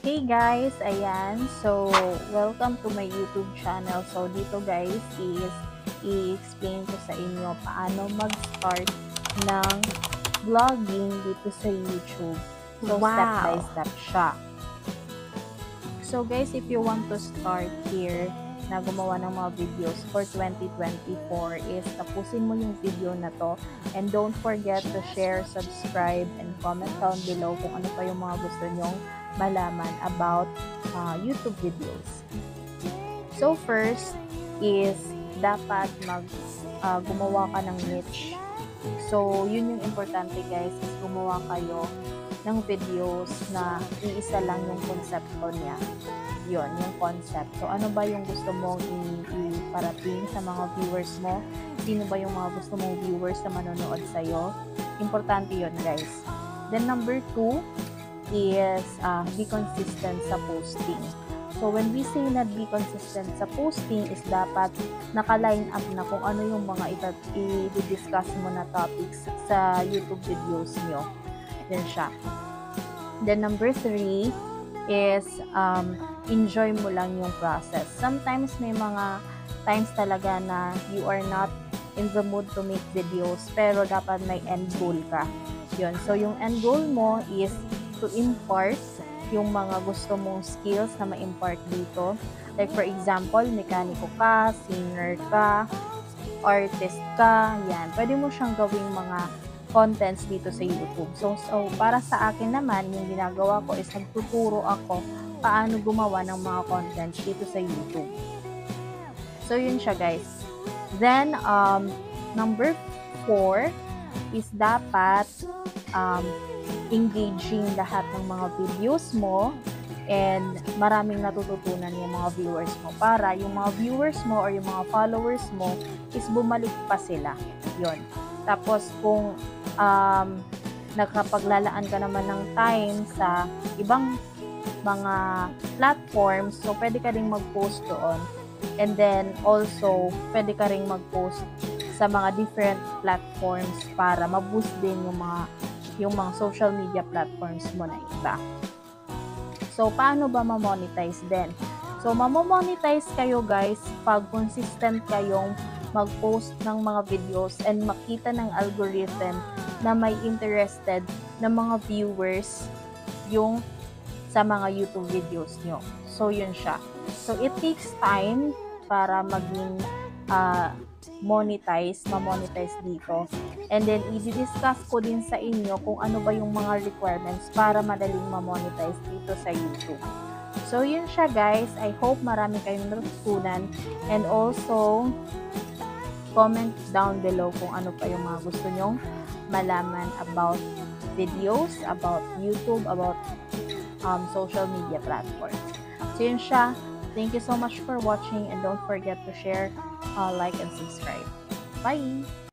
Hey guys, ayan. So, welcome to my YouTube channel. So, dito guys is i-explain ko sa inyo paano mag-start ng vlogging dito sa YouTube. So, step by Wow! step siya. So, guys, if you want to start here na gumawa ng mga videos for 2024 is tapusin mo yung video na to and don't forget to share, subscribe, and comment down below kung ano pa yung mga gusto nyong malaman about YouTube videos. So first is dapat gumawa ka ng niche. So yun yung importante guys, is gumawa kayo ng videos na iisa lang yung konsepto niya. Yun, yung concept. So ano ba yung gusto mong iparating sa mga viewers mo? Sino ba yung mga gusto mong viewers na manonood sa'yo? Importante yun guys. Then number 2 is be consistent sa posting. So when we say na be consistent sa posting is dapat naka-line up na kung ano yung mga i-discuss mo na topics sa YouTube videos nyo. Yan siya. Then number 3 is enjoy mo lang yung process. Sometimes may mga times talaga na you are not in the mood to make videos pero dapat may end goal ka. Yun. So yung end goal mo is to impart yung mga gusto mong skills na ma-impart dito. Like for example, mekaniko ka, singer ka, artist ka, yan. Pwede mo siyang gawing mga contents dito sa YouTube. So para sa akin naman, yung ginagawa ko is nagtuturo ako paano gumawa ng mga contents dito sa YouTube. So yun siya guys. Then, number 4 is dapat engaging lahat ng mga videos mo and maraming natututunan yung mga viewers mo para yung mga viewers mo or yung mga followers mo is bumalik pa sila. Yun. Tapos kung nakapaglalaan ka naman ng time sa ibang mga platforms, so pwede ka ring mag-post doon. And then also, pwede ka ring mag-post sa mga different platforms para ma-boost din yung mga social media platforms mo na iba. So, paano ba ma-monetize din? So, ma-monetize kayo guys pag consistent kayong mag-post ng mga videos and makita ng algorithm na may interested na mga viewers yung sa mga YouTube videos nyo. So, yun siya. So, it takes time para maging ma-monetize dito. And then, i-discuss ko din sa inyo kung ano ba yung mga requirements para madaling ma-monetize dito sa YouTube. So, yun siya guys. I hope marami kayong natutunan. And also, comment down below kung ano pa yung mga gusto nyong malaman about videos, about YouTube, about social media platforms. So, yun siya. Thank you so much for watching and don't forget to share, like, and subscribe. Bye!